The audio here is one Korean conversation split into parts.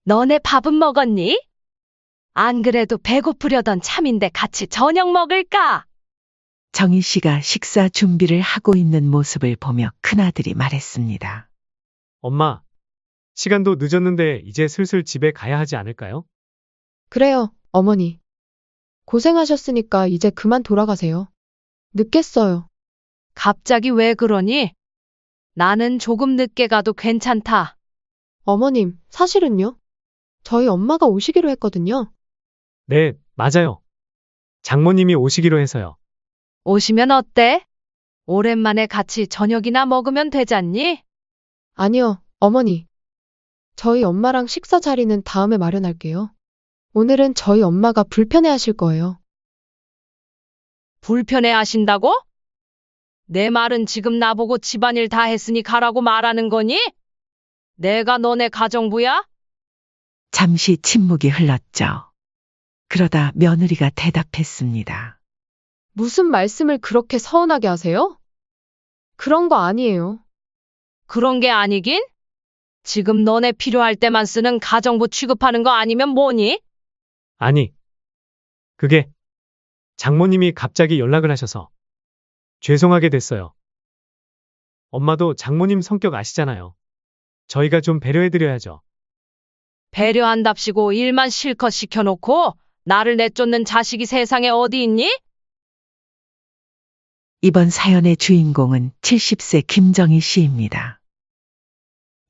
너네 밥은 먹었니? 안 그래도 배고프려던 참인데 같이 저녁 먹을까? 정희 씨가 식사 준비를 하고 있는 모습을 보며 큰아들이 말했습니다. 엄마, 시간도 늦었는데 이제 슬슬 집에 가야 하지 않을까요? 그래요, 어머니. 고생하셨으니까 이제 그만 돌아가세요. 늦겠어요. 갑자기 왜 그러니? 나는 조금 늦게 가도 괜찮다. 어머님, 사실은요? 저희 엄마가 오시기로 했거든요. 네, 맞아요. 장모님이 오시기로 해서요. 오시면 어때? 오랜만에 같이 저녁이나 먹으면 되잖니? 아니요, 어머니. 저희 엄마랑 식사 자리는 다음에 마련할게요. 오늘은 저희 엄마가 불편해 하실 거예요. 불편해 하신다고? 내 말은 지금 나보고 집안일 다 했으니 가라고 말하는 거니? 내가 너네 가정부야? 잠시 침묵이 흘렀죠. 그러다 며느리가 대답했습니다. 무슨 말씀을 그렇게 서운하게 하세요? 그런 거 아니에요. 그런 게 아니긴? 지금 너네 필요할 때만 쓰는 가정부 취급하는 거 아니면 뭐니? 아니, 그게 장모님이 갑자기 연락을 하셔서 죄송하게 됐어요. 엄마도 장모님 성격 아시잖아요. 저희가 좀 배려해드려야죠. 배려한답시고 일만 실컷 시켜놓고 나를 내쫓는 자식이 세상에 어디 있니? 이번 사연의 주인공은 70세 김정희 씨입니다.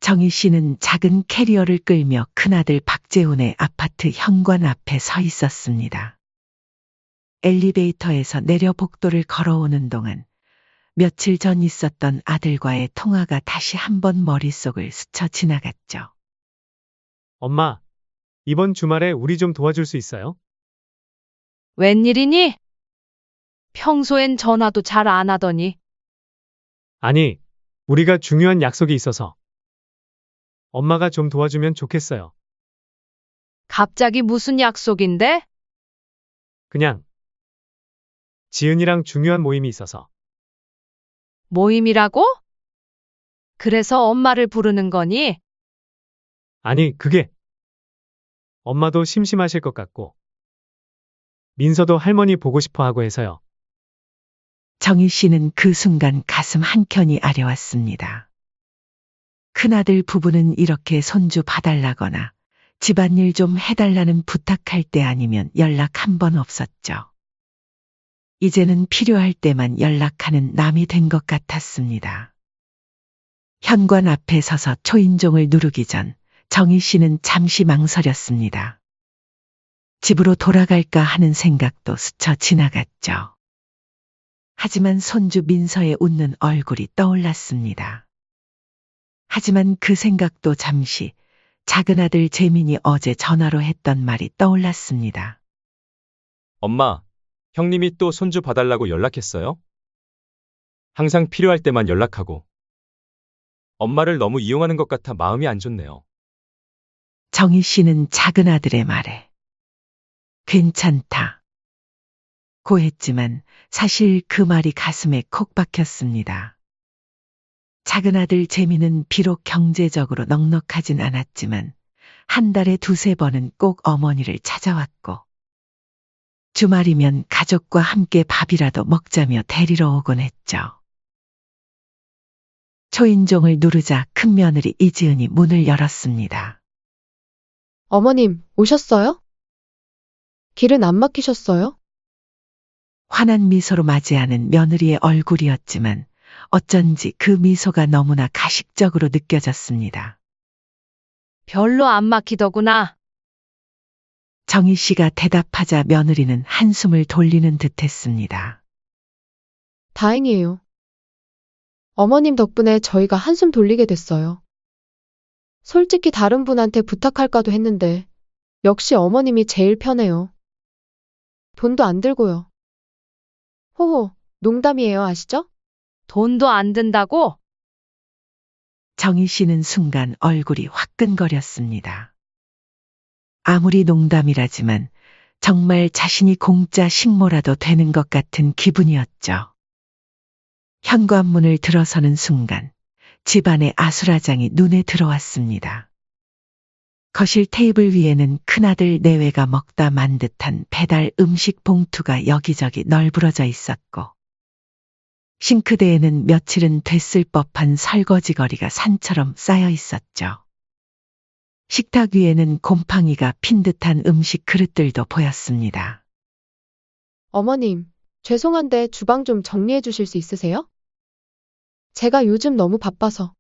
정희 씨는 작은 캐리어를 끌며 큰아들 박재훈의 아파트 현관 앞에 서 있었습니다. 엘리베이터에서 내려 복도를 걸어오는 동안 며칠 전 있었던 아들과의 통화가 다시 한번 머릿속을 스쳐 지나갔죠. 엄마, 이번 주말에 우리 좀 도와줄 수 있어요? 웬일이니? 평소엔 전화도 잘 안 하더니 아니, 우리가 중요한 약속이 있어서 엄마가 좀 도와주면 좋겠어요. 갑자기 무슨 약속인데? 그냥 지은이랑 중요한 모임이 있어서. 모임이라고? 그래서 엄마를 부르는 거니? 아니, 그게 엄마도 심심하실 것 같고 민서도 할머니 보고 싶어 하고 해서요. 정희 씨는 그 순간 가슴 한켠이 아려왔습니다. 큰아들 부부는 이렇게 손주 봐달라거나 집안일 좀 해달라는 부탁할 때 아니면 연락 한 번 없었죠. 이제는 필요할 때만 연락하는 남이 된 것 같았습니다. 현관 앞에 서서 초인종을 누르기 전 정희 씨는 잠시 망설였습니다. 집으로 돌아갈까 하는 생각도 스쳐 지나갔죠. 하지만 손주 민서의 웃는 얼굴이 떠올랐습니다. 하지만 그 생각도 잠시 작은 아들 재민이 어제 전화로 했던 말이 떠올랐습니다. 엄마, 형님이 또 손주 봐달라고 연락했어요? 항상 필요할 때만 연락하고. 엄마를 너무 이용하는 것 같아 마음이 안 좋네요. 정희 씨는 작은 아들의 말에 괜찮다 고 했지만 사실 그 말이 가슴에 콕 박혔습니다. 작은 아들 재미는 비록 경제적으로 넉넉하진 않았지만 한 달에 두세 번은 꼭 어머니를 찾아왔고 주말이면 가족과 함께 밥이라도 먹자며 데리러 오곤 했죠. 초인종을 누르자 큰며느리 이지은이 문을 열었습니다. 어머님, 오셨어요? 길은 안 막히셨어요? 환한 미소로 맞이하는 며느리의 얼굴이었지만 어쩐지 그 미소가 너무나 가식적으로 느껴졌습니다. 별로 안 막히더구나. 정희 씨가 대답하자 며느리는 한숨을 돌리는 듯 했습니다. 다행이에요. 어머님 덕분에 저희가 한숨 돌리게 됐어요. 솔직히 다른 분한테 부탁할까도 했는데 역시 어머님이 제일 편해요. 돈도 안 들고요. 호호, 농담이에요, 아시죠? 돈도 안 든다고? 정희 씨는 순간 얼굴이 화끈거렸습니다. 아무리 농담이라지만 정말 자신이 공짜 식모라도 되는 것 같은 기분이었죠. 현관문을 들어서는 순간 집안의 아수라장이 눈에 들어왔습니다. 거실 테이블 위에는 큰아들 내외가 먹다 만 듯한 배달 음식 봉투가 여기저기 널브러져 있었고, 싱크대에는 며칠은 됐을 법한 설거지거리가 산처럼 쌓여 있었죠. 식탁 위에는 곰팡이가 핀 듯한 음식 그릇들도 보였습니다. 어머님, 죄송한데 주방 좀 정리해 주실 수 있으세요? 제가 요즘 너무 바빠서.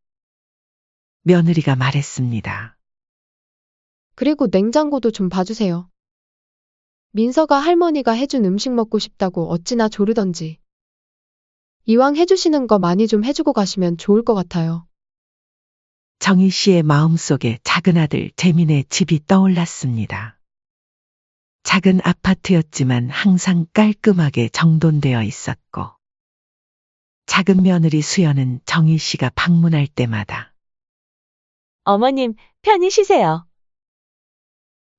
며느리가 말했습니다. 그리고 냉장고도 좀 봐주세요. 민서가 할머니가 해준 음식 먹고 싶다고 어찌나 조르던지. 이왕 해주시는 거 많이 좀 해주고 가시면 좋을 것 같아요. 정희 씨의 마음속에 작은 아들 재민의 집이 떠올랐습니다. 작은 아파트였지만 항상 깔끔하게 정돈되어 있었고, 작은 며느리 수연은 정희 씨가 방문할 때마다 어머님, 편히 쉬세요.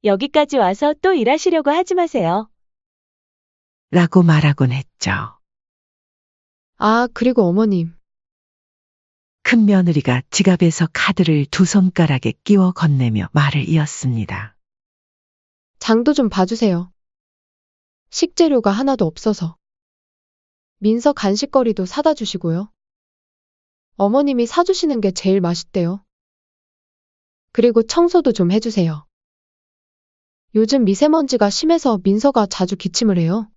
여기까지 와서 또 일하시려고 하지 마세요. 라고 말하곤 했죠. 아, 그리고 어머님. 큰 며느리가 지갑에서 카드를 두 손가락에 끼워 건네며 말을 이었습니다. 장도 좀 봐주세요. 식재료가 하나도 없어서. 민서 간식거리도 사다 주시고요. 어머님이 사주시는 게 제일 맛있대요. 그리고 청소도 좀 해주세요. 요즘 미세먼지가 심해서 민서가 자주 기침을 해요.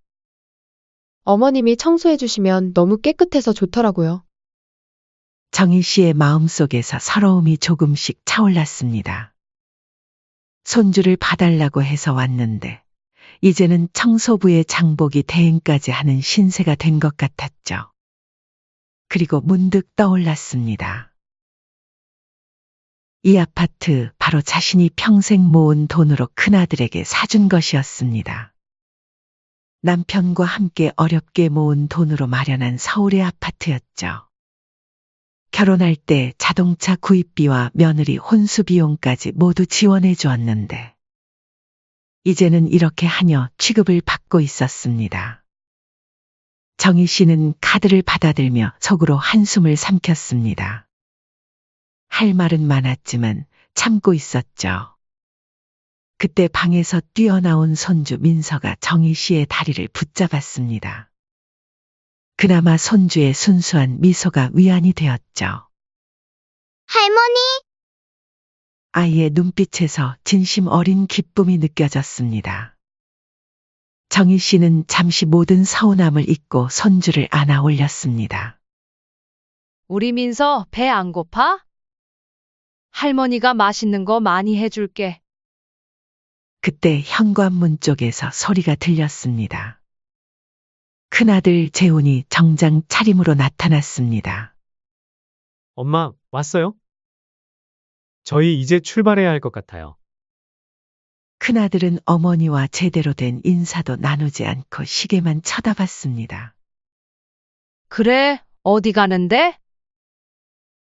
어머님이 청소해 주시면 너무 깨끗해서 좋더라고요. 정희 씨의 마음속에서 서러움이 조금씩 차올랐습니다. 손주를 봐달라고 해서 왔는데, 이제는 청소부의 장복이 대행까지 하는 신세가 된 것 같았죠. 그리고 문득 떠올랐습니다. 이 아파트 바로 자신이 평생 모은 돈으로 큰아들에게 사준 것이었습니다. 남편과 함께 어렵게 모은 돈으로 마련한 서울의 아파트였죠. 결혼할 때 자동차 구입비와 며느리 혼수 비용까지 모두 지원해 주었는데, 이제는 이렇게 하녀 취급을 받고 있었습니다. 정희 씨는 카드를 받아들며 속으로 한숨을 삼켰습니다. 할 말은 많았지만 참고 있었죠. 그때 방에서 뛰어나온 손주 민서가 정희 씨의 다리를 붙잡았습니다. 그나마 손주의 순수한 미소가 위안이 되었죠. 할머니, 아이의 눈빛에서 진심 어린 기쁨이 느껴졌습니다. 정희 씨는 잠시 모든 서운함을 잊고 손주를 안아 올렸습니다. 우리 민서 배 안 고파? 할머니가 맛있는 거 많이 해줄게. 그때 현관문 쪽에서 소리가 들렸습니다. 큰아들 재훈이 정장 차림으로 나타났습니다. 엄마, 왔어요? 저희 이제 출발해야 할 것 같아요. 큰아들은 어머니와 제대로 된 인사도 나누지 않고 시계만 쳐다봤습니다. 그래, 어디 가는데?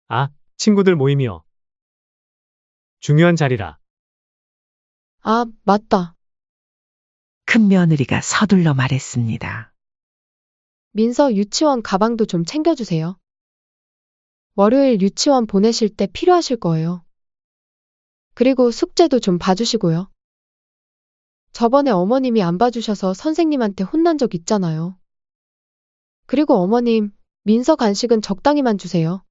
아, 친구들 모임이요. 중요한 자리라. 아, 맞다. 큰 며느리가 서둘러 말했습니다. 민서 유치원 가방도 좀 챙겨주세요. 월요일 유치원 보내실 때 필요하실 거예요. 그리고 숙제도 좀 봐주시고요. 저번에 어머님이 안 봐주셔서 선생님한테 혼난 적 있잖아요. 그리고 어머님, 민서 간식은 적당히만 주세요.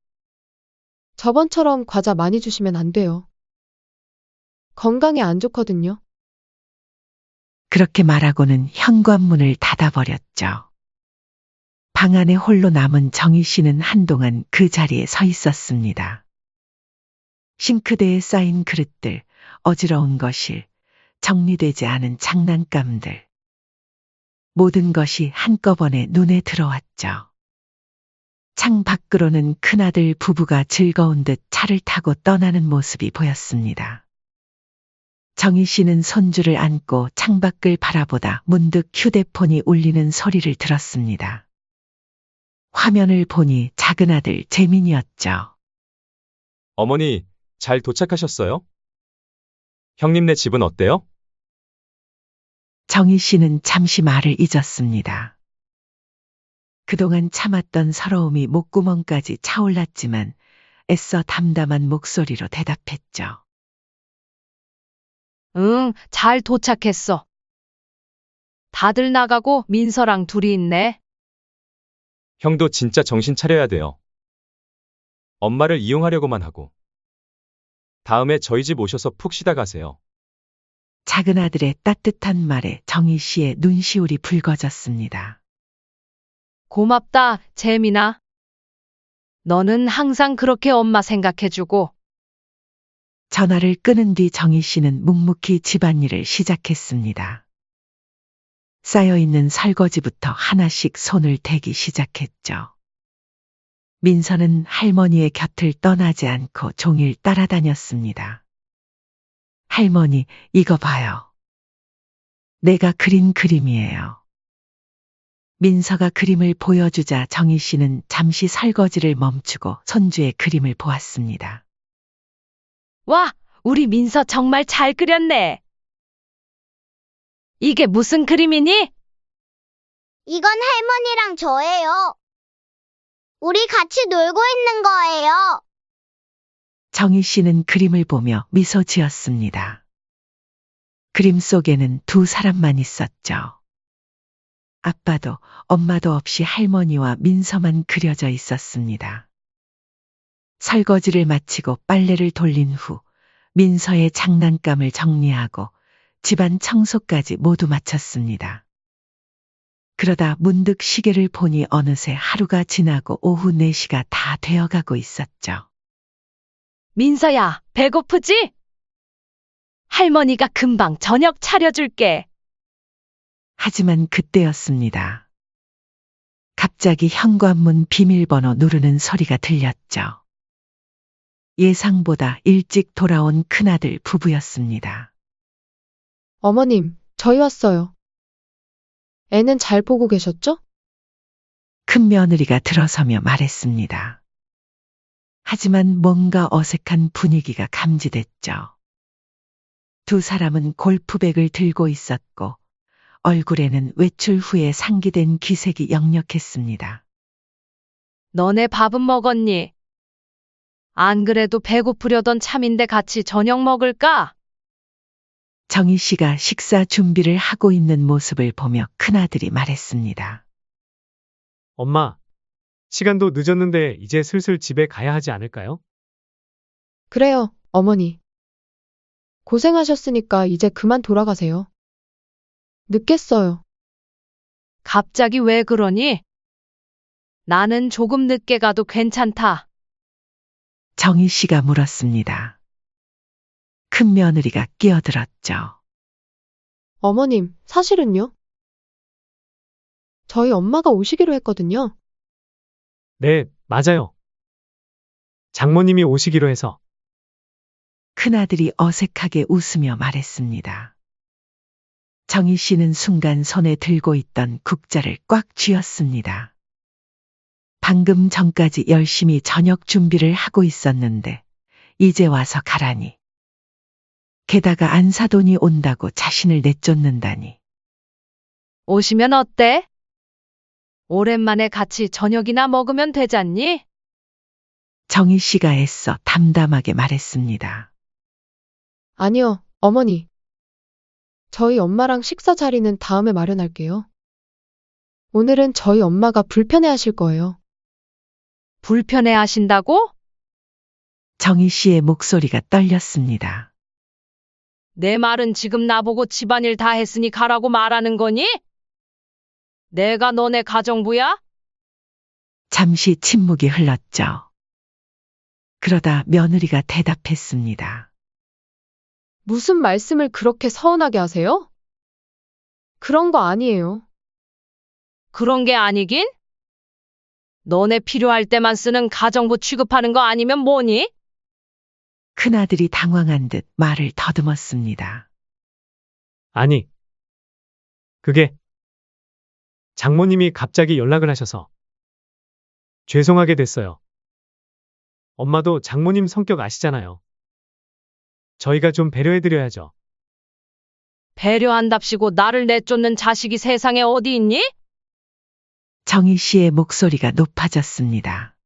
저번처럼 과자 많이 주시면 안 돼요. 건강에 안 좋거든요. 그렇게 말하고는 현관문을 닫아버렸죠. 방 안에 홀로 남은 정희 씨는 한동안 그 자리에 서 있었습니다. 싱크대에 쌓인 그릇들, 어지러운 거실, 정리되지 않은 장난감들. 모든 것이 한꺼번에 눈에 들어왔죠. 창 밖으로는 큰아들 부부가 즐거운 듯 차를 타고 떠나는 모습이 보였습니다. 정희 씨는 손주를 안고 창밖을 바라보다 문득 휴대폰이 울리는 소리를 들었습니다. 화면을 보니 작은 아들 재민이었죠. 어머니, 잘 도착하셨어요? 형님네 집은 어때요? 정희 씨는 잠시 말을 잊었습니다. 그동안 참았던 서러움이 목구멍까지 차올랐지만 애써 담담한 목소리로 대답했죠. 응, 잘 도착했어. 다들 나가고 민서랑 둘이 있네. 형도 진짜 정신 차려야 돼요. 엄마를 이용하려고만 하고. 다음에 저희 집 오셔서 푹 쉬다 가세요. 작은 아들의 따뜻한 말에 정희 씨의 눈시울이 붉어졌습니다. 고맙다, 재민아. 너는 항상 그렇게 엄마 생각해주고. 전화를 끊은 뒤 정희 씨는 묵묵히 집안일을 시작했습니다. 쌓여있는 설거지부터 하나씩 손을 대기 시작했죠. 민서는 할머니의 곁을 떠나지 않고 종일 따라다녔습니다. 할머니, 이거 봐요. 내가 그린 그림이에요. 민서가 그림을 보여주자 정희 씨는 잠시 설거지를 멈추고 손주의 그림을 보았습니다. 와, 우리 민서 정말 잘 그렸네. 이게 무슨 그림이니? 이건 할머니랑 저예요. 우리 같이 놀고 있는 거예요. 정희 씨는 그림을 보며 미소 지었습니다. 그림 속에는 두 사람만 있었죠. 아빠도 엄마도 없이 할머니와 민서만 그려져 있었습니다. 설거지를 마치고 빨래를 돌린 후 민서의 장난감을 정리하고 집안 청소까지 모두 마쳤습니다. 그러다 문득 시계를 보니 어느새 하루가 지나고 오후 4시가 다 되어가고 있었죠. 민서야, 배고프지? 할머니가 금방 저녁 차려줄게. 하지만 그때였습니다. 갑자기 현관문 비밀번호 누르는 소리가 들렸죠. 예상보다 일찍 돌아온 큰아들 부부였습니다. 어머님, 저희 왔어요. 애는 잘 보고 계셨죠? 큰 며느리가 들어서며 말했습니다. 하지만 뭔가 어색한 분위기가 감지됐죠. 두 사람은 골프백을 들고 있었고 얼굴에는 외출 후에 상기된 기색이 역력했습니다. 너네 밥은 먹었니? 안 그래도 배고프려던 참인데 같이 저녁 먹을까? 정희 씨가 식사 준비를 하고 있는 모습을 보며 큰아들이 말했습니다. 엄마, 시간도 늦었는데 이제 슬슬 집에 가야 하지 않을까요? 그래요, 어머니. 고생하셨으니까 이제 그만 돌아가세요. 늦겠어요. 갑자기 왜 그러니? 나는 조금 늦게 가도 괜찮다. 정희 씨가 물었습니다. 큰 며느리가 끼어들었죠. 어머님, 사실은요? 저희 엄마가 오시기로 했거든요. 네, 맞아요. 장모님이 오시기로 해서. 큰아들이 어색하게 웃으며 말했습니다. 정희 씨는 순간 손에 들고 있던 국자를 꽉 쥐었습니다. 방금 전까지 열심히 저녁 준비를 하고 있었는데 이제 와서 가라니. 게다가 안사돈이 온다고 자신을 내쫓는다니. 오시면 어때? 오랜만에 같이 저녁이나 먹으면 되잖니? 정희 씨가 애써 담담하게 말했습니다. 아니요, 어머니. 저희 엄마랑 식사 자리는 다음에 마련할게요. 오늘은 저희 엄마가 불편해 하실 거예요. 불편해 하신다고? 정희 씨의 목소리가 떨렸습니다. 내 말은 지금 나보고 집안일 다 했으니 가라고 말하는 거니? 내가 너네 가정부야? 잠시 침묵이 흘렀죠. 그러다 며느리가 대답했습니다. 무슨 말씀을 그렇게 서운하게 하세요? 그런 거 아니에요. 그런 게 아니긴? 너네 필요할 때만 쓰는 가정부 취급하는 거 아니면 뭐니? 큰아들이 당황한 듯 말을 더듬었습니다. 아니, 그게 장모님이 갑자기 연락을 하셔서 죄송하게 됐어요. 엄마도 장모님 성격 아시잖아요. 저희가 좀 배려해드려야죠. 배려한답시고 나를 내쫓는 자식이 세상에 어디 있니? 정희 씨의 목소리가 높아졌습니다.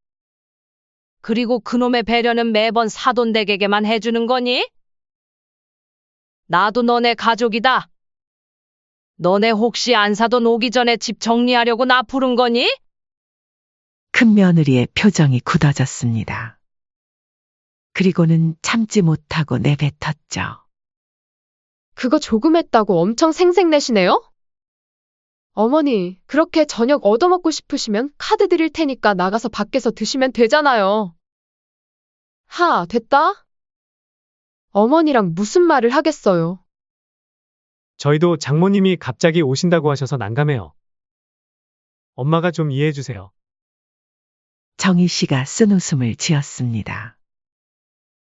그리고 그놈의 배려는 매번 사돈댁에게만 해주는 거니? 나도 너네 가족이다. 너네 혹시 안 사돈 오기 전에 집 정리하려고 나 부른 거니? 큰 며느리의 표정이 굳어졌습니다. 그리고는 참지 못하고 내뱉었죠. 그거 조금 했다고 엄청 생색내시네요? 어머니, 그렇게 저녁 얻어먹고 싶으시면 카드 드릴 테니까 나가서 밖에서 드시면 되잖아요. 됐다. 어머니랑 무슨 말을 하겠어요. 저희도 장모님이 갑자기 오신다고 하셔서 난감해요. 엄마가 좀 이해해 주세요. 정희 씨가 쓴웃음을 지었습니다.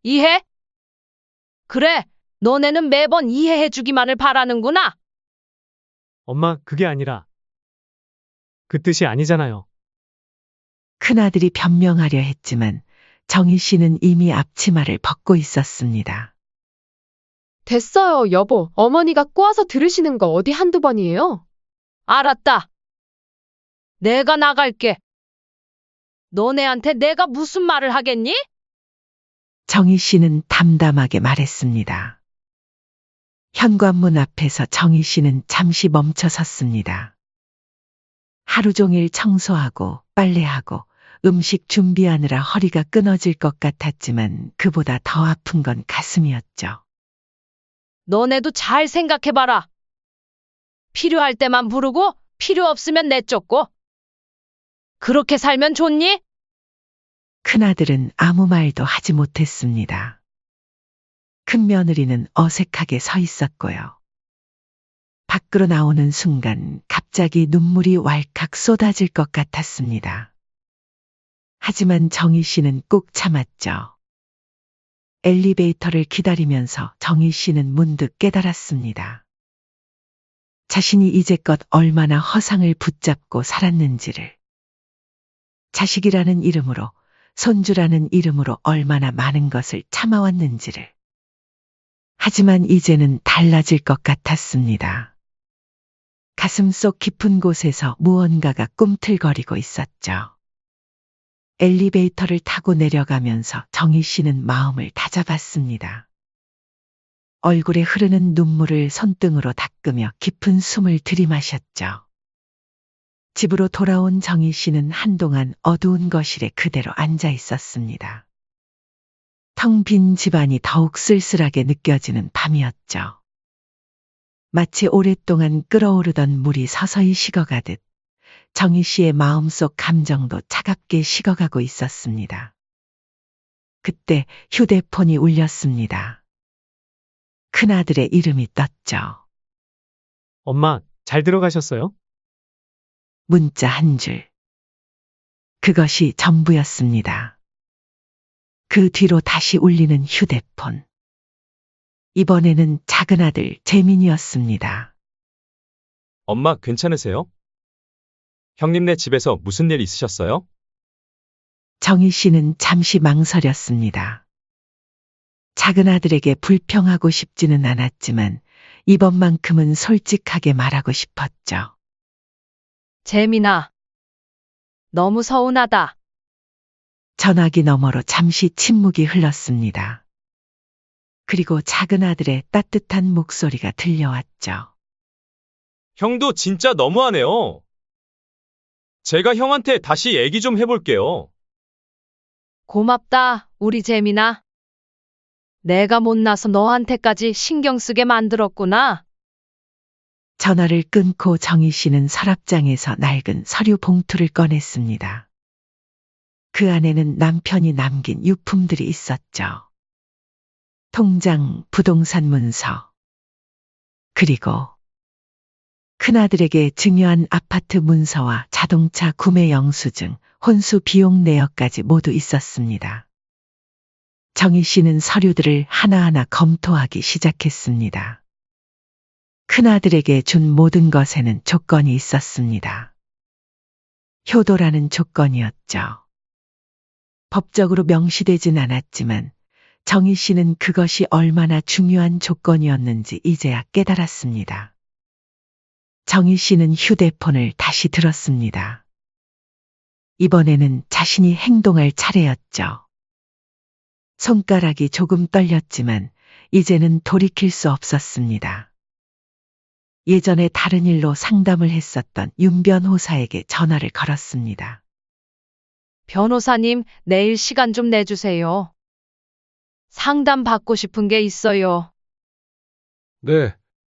이해? 그래, 너네는 매번 이해해주기만을 바라는구나. 엄마, 그게 아니라. 그 뜻이 아니잖아요. 큰아들이 변명하려 했지만 정희 씨는 이미 앞치마를 벗고 있었습니다. 됐어요, 여보. 어머니가 꼬아서 들으시는 거 어디 한두 번이에요? 알았다. 내가 나갈게. 너네한테 내가 무슨 말을 하겠니? 정희 씨는 담담하게 말했습니다. 현관문 앞에서 정희 씨는 잠시 멈춰 섰습니다. 하루 종일 청소하고 빨래하고 음식 준비하느라 허리가 끊어질 것 같았지만 그보다 더 아픈 건 가슴이었죠. 너네도 잘 생각해봐라. 필요할 때만 부르고 필요 없으면 내쫓고. 그렇게 살면 좋니? 큰아들은 아무 말도 하지 못했습니다. 큰 며느리는 어색하게 서 있었고요. 밖으로 나오는 순간 갑자기 눈물이 왈칵 쏟아질 것 같았습니다. 하지만 정희 씨는 꾹 참았죠. 엘리베이터를 기다리면서 정희 씨는 문득 깨달았습니다. 자신이 이제껏 얼마나 허상을 붙잡고 살았는지를. 자식이라는 이름으로, 손주라는 이름으로 얼마나 많은 것을 참아왔는지를. 하지만 이제는 달라질 것 같았습니다. 가슴속 깊은 곳에서 무언가가 꿈틀거리고 있었죠. 엘리베이터를 타고 내려가면서 정희 씨는 마음을 다잡았습니다. 얼굴에 흐르는 눈물을 손등으로 닦으며 깊은 숨을 들이마셨죠. 집으로 돌아온 정희 씨는 한동안 어두운 거실에 그대로 앉아 있었습니다. 텅 빈 집안이 더욱 쓸쓸하게 느껴지는 밤이었죠. 마치 오랫동안 끓어오르던 물이 서서히 식어가듯 정희 씨의 마음속 감정도 차갑게 식어가고 있었습니다. 그때 휴대폰이 울렸습니다. 큰아들의 이름이 떴죠. 엄마, 잘 들어가셨어요? 문자 한 줄. 그것이 전부였습니다. 그 뒤로 다시 울리는 휴대폰. 이번에는 작은아들 재민이었습니다. 엄마 괜찮으세요? 형님네 집에서 무슨 일 있으셨어요? 정희 씨는 잠시 망설였습니다. 작은아들에게 불평하고 싶지는 않았지만 이번만큼은 솔직하게 말하고 싶었죠. 재민아. 너무 서운하다. 전화기 너머로 잠시 침묵이 흘렀습니다. 그리고 작은아들의 따뜻한 목소리가 들려왔죠. 형도 진짜 너무하네요. 제가 형한테 다시 얘기 좀 해볼게요. 고맙다, 우리 재민아. 내가 못나서 너한테까지 신경 쓰게 만들었구나. 전화를 끊고 정희 씨는 서랍장에서 낡은 서류 봉투를 꺼냈습니다. 그 안에는 남편이 남긴 유품들이 있었죠. 통장, 부동산 문서, 그리고 큰아들에게 증여한 아파트 문서와 자동차 구매 영수증, 혼수 비용 내역까지 모두 있었습니다. 정희 씨는 서류들을 하나하나 검토하기 시작했습니다. 큰아들에게 준 모든 것에는 조건이 있었습니다. 효도라는 조건이었죠. 법적으로 명시되진 않았지만 정희 씨는 그것이 얼마나 중요한 조건이었는지 이제야 깨달았습니다. 정희 씨는 휴대폰을 다시 들었습니다. 이번에는 자신이 행동할 차례였죠. 손가락이 조금 떨렸지만 이제는 돌이킬 수 없었습니다. 예전에 다른 일로 상담을 했었던 윤 변호사에게 전화를 걸었습니다. 변호사님, 내일 시간 좀 내주세요. 상담 받고 싶은 게 있어요. 네,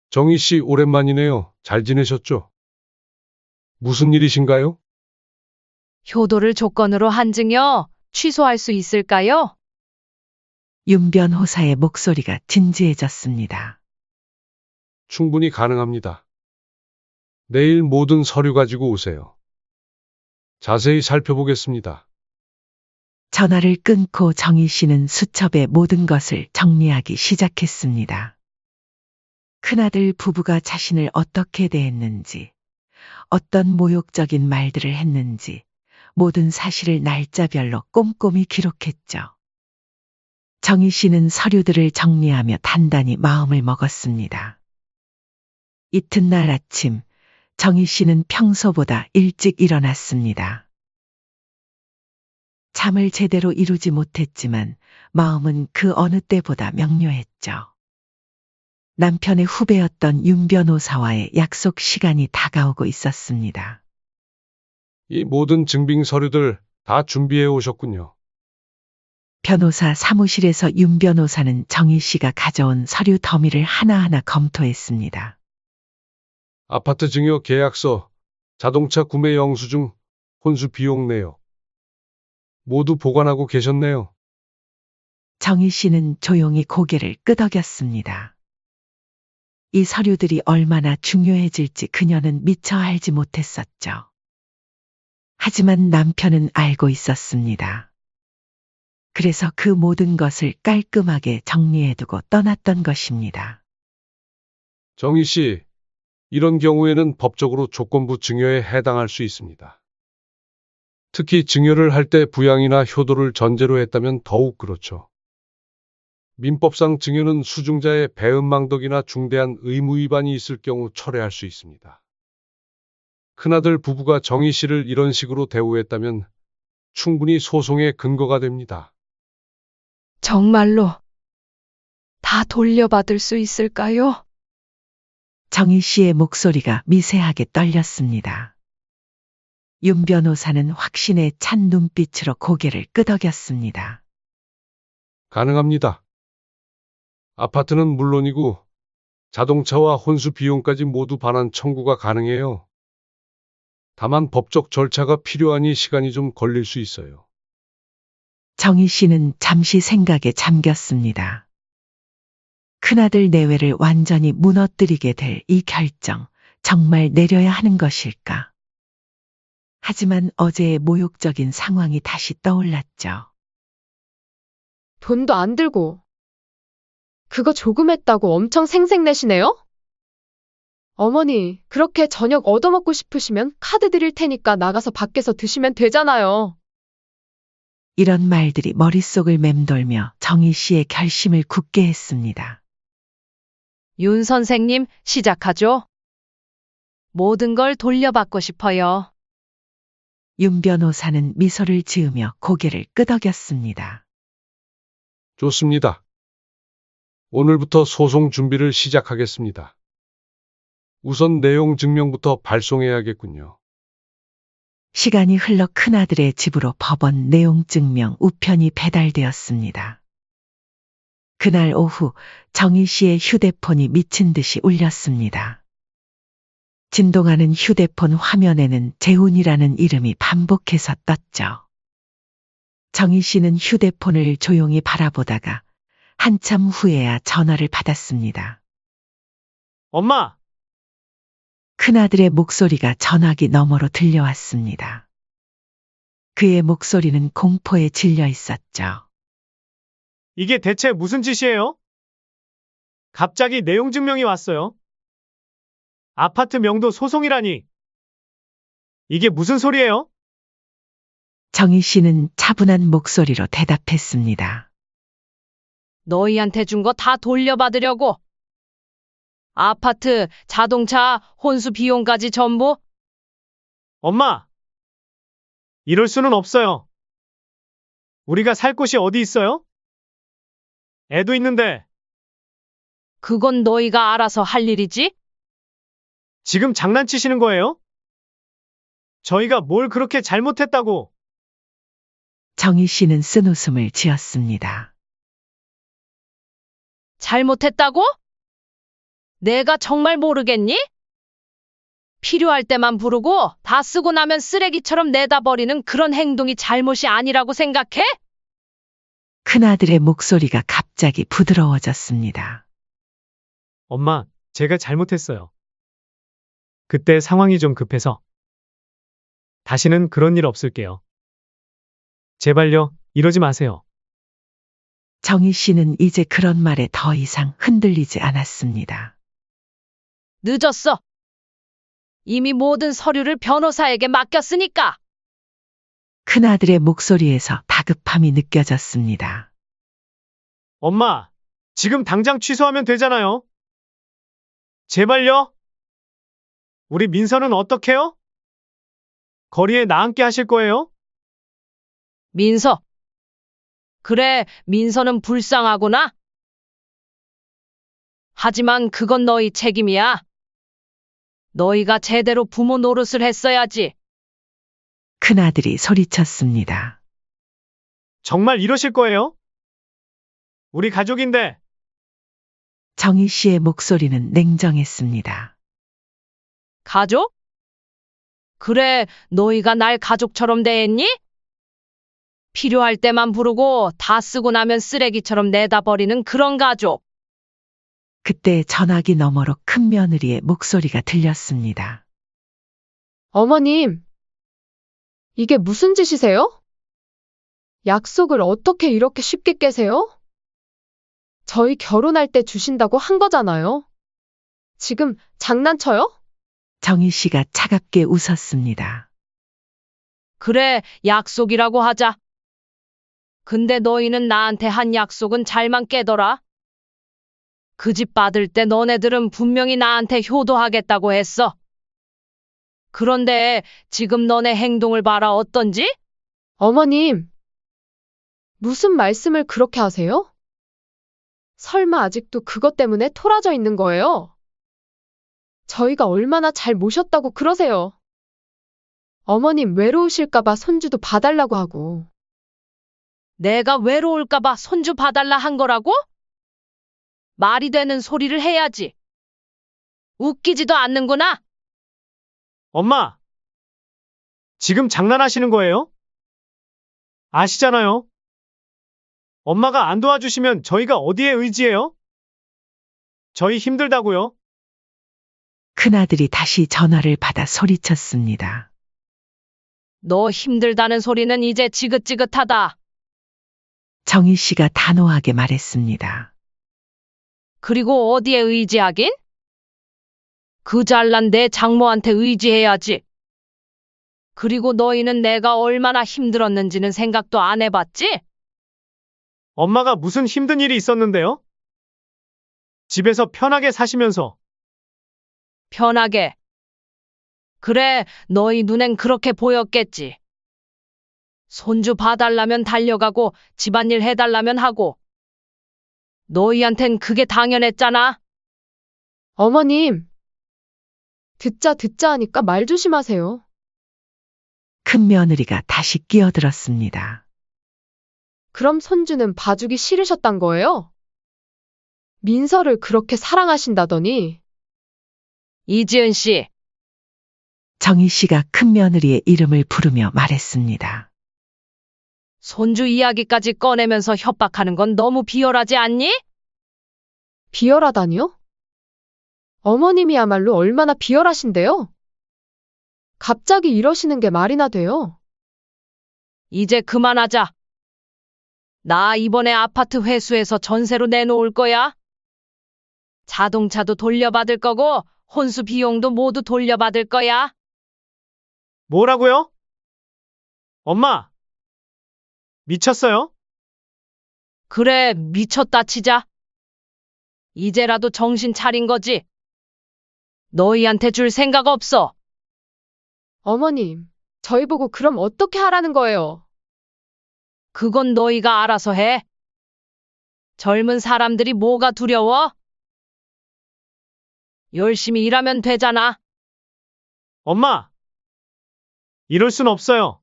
정희 씨 오랜만이네요. 잘 지내셨죠? 무슨 일이신가요? 효도를 조건으로 한 증여 취소할 수 있을까요? 윤 변호사의 목소리가 진지해졌습니다. 충분히 가능합니다. 내일 모든 서류 가지고 오세요. 자세히 살펴보겠습니다. 전화를 끊고 정희 씨는 수첩에 모든 것을 정리하기 시작했습니다. 큰아들 부부가 자신을 어떻게 대했는지, 어떤 모욕적인 말들을 했는지, 모든 사실을 날짜별로 꼼꼼히 기록했죠. 정희 씨는 서류들을 정리하며 단단히 마음을 먹었습니다. 이튿날 아침, 정희 씨는 평소보다 일찍 일어났습니다. 잠을 제대로 이루지 못했지만 마음은 그 어느 때보다 명료했죠. 남편의 후배였던 윤 변호사와의 약속 시간이 다가오고 있었습니다. 이 모든 증빙 서류들 다 준비해 오셨군요. 변호사 사무실에서 윤 변호사는 정희 씨가 가져온 서류 더미를 하나하나 검토했습니다. 아파트 증여 계약서, 자동차 구매 영수증, 혼수 비용 내역. 모두 보관하고 계셨네요. 정희 씨는 조용히 고개를 끄덕였습니다. 이 서류들이 얼마나 중요해질지 그녀는 미처 알지 못했었죠. 하지만 남편은 알고 있었습니다. 그래서 그 모든 것을 깔끔하게 정리해두고 떠났던 것입니다. 정희 씨, 이런 경우에는 법적으로 조건부 증여에 해당할 수 있습니다. 특히 증여를 할 때 부양이나 효도를 전제로 했다면 더욱 그렇죠. 민법상 증여는 수증자의 배은망덕이나 중대한 의무 위반이 있을 경우 철회할 수 있습니다. 큰아들 부부가 정희 씨를 이런 식으로 대우했다면 충분히 소송의 근거가 됩니다. 정말로 다 돌려받을 수 있을까요? 정희 씨의 목소리가 미세하게 떨렸습니다. 윤 변호사는 확신에 찬 눈빛으로 고개를 끄덕였습니다. 가능합니다. 아파트는 물론이고 자동차와 혼수 비용까지 모두 반환 청구가 가능해요. 다만 법적 절차가 필요하니 시간이 좀 걸릴 수 있어요. 정희 씨는 잠시 생각에 잠겼습니다. 큰아들 내외를 완전히 무너뜨리게 될 이 결정, 정말 내려야 하는 것일까? 하지만 어제의 모욕적인 상황이 다시 떠올랐죠. 돈도 안 들고. 그거 조금 했다고 엄청 생색내시네요? 어머니, 그렇게 저녁 얻어먹고 싶으시면 카드 드릴 테니까 나가서 밖에서 드시면 되잖아요. 이런 말들이 머릿속을 맴돌며 정희 씨의 결심을 굳게 했습니다. 윤 선생님, 시작하죠. 모든 걸 돌려받고 싶어요. 윤 변호사는 미소를 지으며 고개를 끄덕였습니다. 좋습니다. 오늘부터 소송 준비를 시작하겠습니다. 우선 내용 증명부터 발송해야겠군요. 시간이 흘러 큰아들의 집으로 법원 내용 증명 우편이 배달되었습니다. 그날 오후 정희 씨의 휴대폰이 미친 듯이 울렸습니다. 진동하는 휴대폰 화면에는 재훈이라는 이름이 반복해서 떴죠. 정희 씨는 휴대폰을 조용히 바라보다가 한참 후에야 전화를 받았습니다. 엄마! 큰아들의 목소리가 전화기 너머로 들려왔습니다. 그의 목소리는 공포에 질려 있었죠. 이게 대체 무슨 짓이에요? 갑자기 내용 증명이 왔어요. 아파트 명도 소송이라니. 이게 무슨 소리예요? 정희 씨는 차분한 목소리로 대답했습니다. 너희한테 준 거 다 돌려받으려고. 아파트, 자동차, 혼수 비용까지 전부. 엄마! 이럴 수는 없어요. 우리가 살 곳이 어디 있어요? 애도 있는데 그건 너희가 알아서 할 일이지? 지금 장난치시는 거예요? 저희가 뭘 그렇게 잘못했다고. 정희 씨는 쓴웃음을 지었습니다. 잘못했다고? 내가 정말 모르겠니? 필요할 때만 부르고 다 쓰고 나면 쓰레기처럼 내다 버리는 그런 행동이 잘못이 아니라고 생각해? 큰아들의 목소리가 갑자기 부드러워졌습니다. 엄마, 제가 잘못했어요. 그때 상황이 좀 급해서. 다시는 그런 일 없을게요. 제발요, 이러지 마세요. 정희 씨는 이제 그런 말에 더 이상 흔들리지 않았습니다. 늦었어. 이미 모든 서류를 변호사에게 맡겼으니까. 큰아들의 목소리에서 다급함이 느껴졌습니다. 엄마, 지금 당장 취소하면 되잖아요. 제발요. 우리 민서는 어떡해요? 거리에 나앉게 하실 거예요? 민서. 그래, 민서는 불쌍하구나. 하지만 그건 너희 책임이야. 너희가 제대로 부모 노릇을 했어야지. 큰아들이 소리쳤습니다. 정말 이러실 거예요? 우리 가족인데. 정희 씨의 목소리는 냉정했습니다. 가족? 그래, 너희가 날 가족처럼 대했니? 필요할 때만 부르고 다 쓰고 나면 쓰레기처럼 내다 버리는 그런 가족. 그때 전화기 너머로 큰 며느리의 목소리가 들렸습니다. 어머님, 이게 무슨 짓이세요? 약속을 어떻게 이렇게 쉽게 깨세요? 저희 결혼할 때 주신다고 한 거잖아요. 지금 장난쳐요? 정희 씨가 차갑게 웃었습니다. 그래, 약속이라고 하자. 근데 너희는 나한테 한 약속은 잘만 깨더라. 그 집 받을 때 너네들은 분명히 나한테 효도하겠다고 했어. 그런데 지금 너네 행동을 봐라 어떤지? 어머님, 무슨 말씀을 그렇게 하세요? 설마 아직도 그것 때문에 토라져 있는 거예요? 저희가 얼마나 잘 모셨다고 그러세요? 어머님 외로우실까봐 손주도 봐달라고 하고. 내가 외로울까봐 손주 봐달라 한 거라고? 말이 되는 소리를 해야지. 웃기지도 않는구나. 엄마, 지금 장난하시는 거예요? 아시잖아요. 엄마가 안 도와주시면 저희가 어디에 의지해요? 저희 힘들다고요? 큰아들이 다시 전화를 받아 소리쳤습니다. 너 힘들다는 소리는 이제 지긋지긋하다. 정희 씨가 단호하게 말했습니다. 그리고 어디에 의지하긴? 그 잘난 내 장모한테 의지해야지. 그리고 너희는 내가 얼마나 힘들었는지는 생각도 안 해봤지? 엄마가 무슨 힘든 일이 있었는데요? 집에서 편하게 사시면서. 편하게. 그래, 너희 눈엔 그렇게 보였겠지. 손주 봐달라면 달려가고 집안일 해달라면 하고. 너희한텐 그게 당연했잖아. 어머님, 듣자 하니까 말 조심하세요. 큰 며느리가 다시 끼어들었습니다. 그럼 손주는 봐주기 싫으셨단 거예요? 민서를 그렇게 사랑하신다더니. 이지은 씨, 정희 씨가 큰 며느리의 이름을 부르며 말했습니다. 손주 이야기까지 꺼내면서 협박하는 건 너무 비열하지 않니? 비열하다니요? 어머님이야말로 얼마나 비열하신데요? 갑자기 이러시는 게 말이나 돼요? 이제 그만하자. 나 이번에 아파트 회수해서 전세로 내놓을 거야. 자동차도 돌려받을 거고 혼수 비용도 모두 돌려받을 거야. 뭐라고요? 엄마, 미쳤어요? 그래, 미쳤다 치자. 이제라도 정신 차린 거지. 너희한테 줄 생각 없어. 어머님, 저희 보고 그럼 어떻게 하라는 거예요? 그건 너희가 알아서 해. 젊은 사람들이 뭐가 두려워? 열심히 일하면 되잖아. 엄마! 이럴 순 없어요.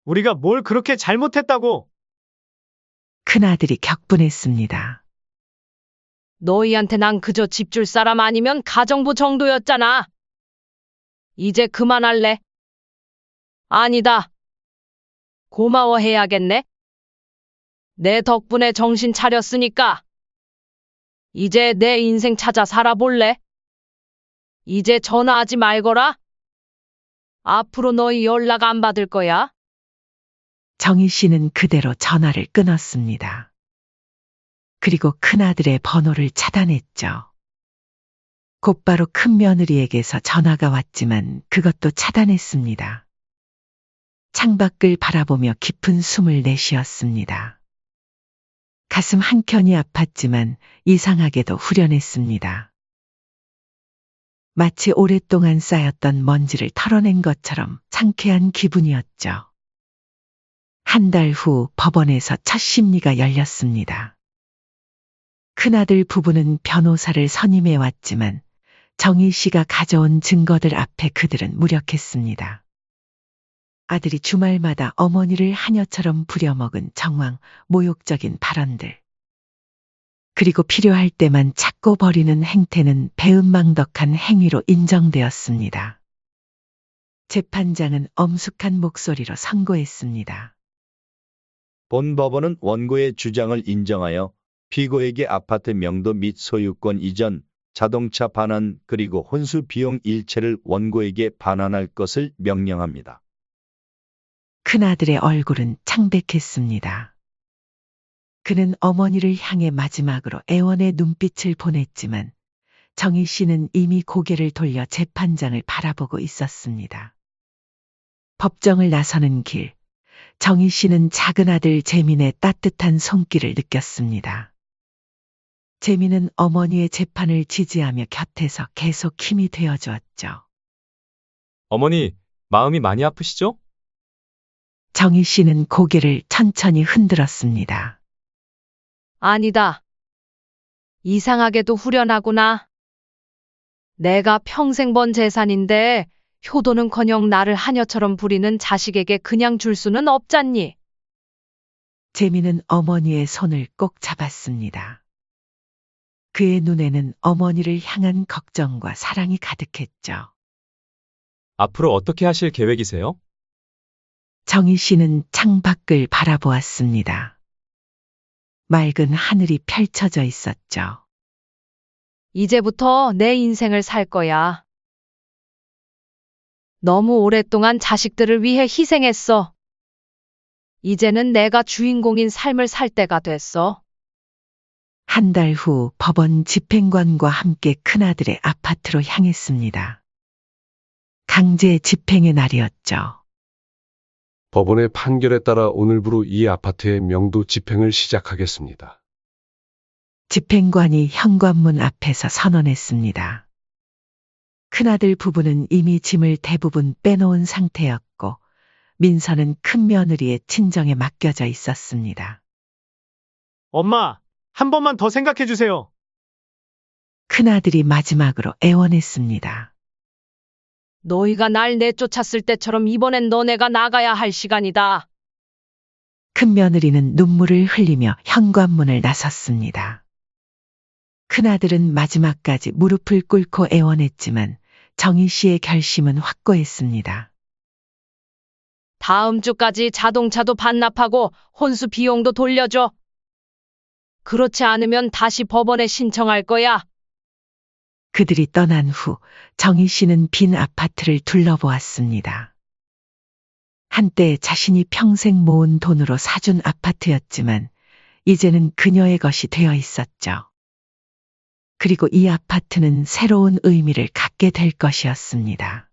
우리가 뭘 그렇게 잘못했다고. 큰아들이 격분했습니다. 너희한테 난 그저 집 줄 사람 아니면 가정부 정도였잖아. 이제 그만할래? 아니다. 고마워해야겠네. 내 덕분에 정신 차렸으니까. 이제 내 인생 찾아 살아볼래? 이제 전화하지 말거라. 앞으로 너희 연락 안 받을 거야. 정희 씨는 그대로 전화를 끊었습니다. 그리고 큰아들의 번호를 차단했죠. 곧바로 큰며느리에게서 전화가 왔지만 그것도 차단했습니다. 창밖을 바라보며 깊은 숨을 내쉬었습니다. 가슴 한켠이 아팠지만 이상하게도 후련했습니다. 마치 오랫동안 쌓였던 먼지를 털어낸 것처럼 상쾌한 기분이었죠. 한 달 후 법원에서 첫 심리가 열렸습니다. 큰아들 부부는 변호사를 선임해 왔지만 정희 씨가 가져온 증거들 앞에 그들은 무력했습니다. 아들이 주말마다 어머니를 하녀처럼 부려먹은 정황, 모욕적인 발언들. 그리고 필요할 때만 찾고 버리는 행태는 배은망덕한 행위로 인정되었습니다. 재판장은 엄숙한 목소리로 선고했습니다. 본 법원은 원고의 주장을 인정하여 피고에게 아파트 명도 및 소유권 이전, 자동차 반환 그리고 혼수 비용 일체를 원고에게 반환할 것을 명령합니다. 큰아들의 얼굴은 창백했습니다. 그는 어머니를 향해 마지막으로 애원의 눈빛을 보냈지만 정희 씨는 이미 고개를 돌려 재판장을 바라보고 있었습니다. 법정을 나서는 길, 정희 씨는 작은 아들 재민의 따뜻한 손길을 느꼈습니다. 재민은 어머니의 재판을 지지하며 곁에서 계속 힘이 되어주었죠. 어머니, 마음이 많이 아프시죠? 정희 씨는 고개를 천천히 흔들었습니다. 아니다. 이상하게도 후련하구나. 내가 평생 번 재산인데 효도는커녕 나를 하녀처럼 부리는 자식에게 그냥 줄 수는 없잖니. 재민은 어머니의 손을 꼭 잡았습니다. 그의 눈에는 어머니를 향한 걱정과 사랑이 가득했죠. 앞으로 어떻게 하실 계획이세요? 정희 씨는 창밖을 바라보았습니다. 맑은 하늘이 펼쳐져 있었죠. 이제부터 내 인생을 살 거야. 너무 오랫동안 자식들을 위해 희생했어. 이제는 내가 주인공인 삶을 살 때가 됐어. 한 달 후 법원 집행관과 함께 큰아들의 아파트로 향했습니다. 강제 집행의 날이었죠. 법원의 판결에 따라 오늘부로 이 아파트의 명도 집행을 시작하겠습니다. 집행관이 현관문 앞에서 선언했습니다. 큰아들 부부는 이미 짐을 대부분 빼놓은 상태였고 민서는 큰며느리의 친정에 맡겨져 있었습니다. 엄마, 한 번만 더 생각해 주세요. 큰아들이 마지막으로 애원했습니다. 너희가 날 내쫓았을 때처럼 이번엔 너네가 나가야 할 시간이다. 큰며느리는 눈물을 흘리며 현관문을 나섰습니다. 큰아들은 마지막까지 무릎을 꿇고 애원했지만 정희 씨의 결심은 확고했습니다. 다음 주까지 자동차도 반납하고 혼수 비용도 돌려줘. 그렇지 않으면 다시 법원에 신청할 거야. 그들이 떠난 후 정희 씨는 빈 아파트를 둘러보았습니다. 한때 자신이 평생 모은 돈으로 사준 아파트였지만 이제는 그녀의 것이 되어 있었죠. 그리고 이 아파트는 새로운 의미를 갖게 될 것이었습니다.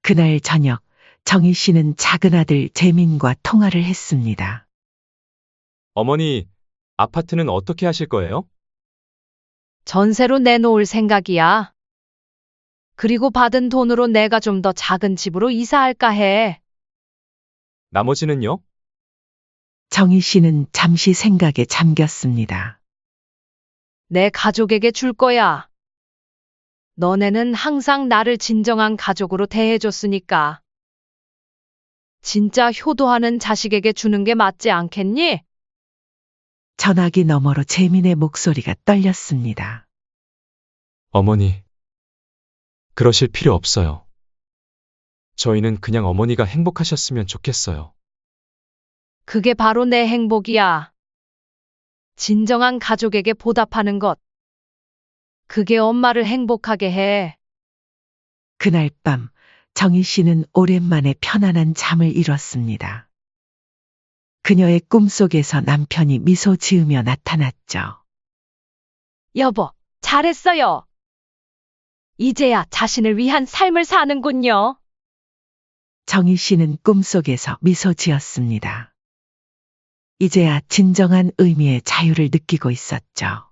그날 저녁 정희 씨는 작은 아들 재민과 통화를 했습니다. 어머니, 아파트는 어떻게 하실 거예요? 전세로 내놓을 생각이야. 그리고 받은 돈으로 내가 좀 더 작은 집으로 이사할까 해. 나머지는요? 정희 씨는 잠시 생각에 잠겼습니다. 내 가족에게 줄 거야. 너네는 항상 나를 진정한 가족으로 대해줬으니까. 진짜 효도하는 자식에게 주는 게 맞지 않겠니? 전화기 너머로 재민의 목소리가 떨렸습니다. 어머니, 그러실 필요 없어요. 저희는 그냥 어머니가 행복하셨으면 좋겠어요. 그게 바로 내 행복이야. 진정한 가족에게 보답하는 것. 그게 엄마를 행복하게 해. 그날 밤 정희 씨는 오랜만에 편안한 잠을 이뤘습니다. 그녀의 꿈속에서 남편이 미소 지으며 나타났죠. 여보, 잘했어요. 이제야 자신을 위한 삶을 사는군요. 정희 씨는 꿈속에서 미소 지었습니다. 이제야 진정한 의미의 자유를 느끼고 있었죠.